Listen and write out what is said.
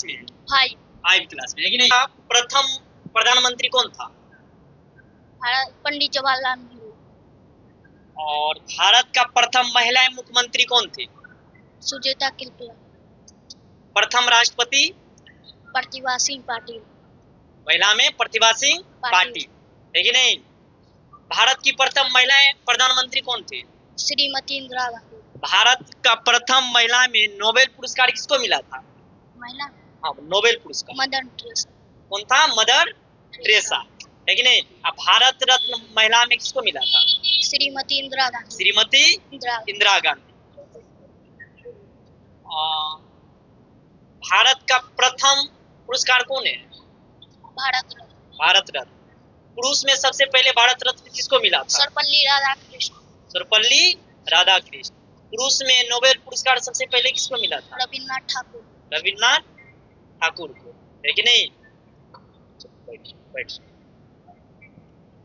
Class में है? 5 class में है कि नहीं? प्रथम प्रधानमंत्री कौन था? पंडित जवाहरलाल नेहरू। और भारत का प्रथम महिला मुख्यमंत्री कौन थे? सुचेता कृपला। प्रथम राष्ट्रपति? प्रतिभा सिंह पाटिल। महिला में प्रतिभा सिंह पाटिल है कि नहीं? भारत की प्रथम महिला प्रधानमंत्री कौन थे? श्रीमती इंदिरा गांधी। भारत का प्रथम महिला में नोबेल पुरस्कार किसको मिला था? महिला? हाँ, नोबेल पुरस्कार मदर टेरेसा। कौन था? मदर टेरेसा है कि नहीं? अब भारत रत्न महिला में किसको मिला था? श्रीमती इंदिरा गांधी। श्रीमती इंदिरा गांधी। भारत का प्रथम पुरस्कार कौन है? भारत रत्न। भारत रत्न। पुरुष में सबसे पहले भारत रत्न किसको मिला था? सर्वपल्ली राधाकृष्ण। सर्वपल्ली राधाकृष्ण। पुरुष में नोबेल पुरस्कार सबसे पहले किसको मिला था? रविन्द्रनाथ ठाकुर। रविन्द्रनाथ ठाकुर को है कि नहीं? बैठ।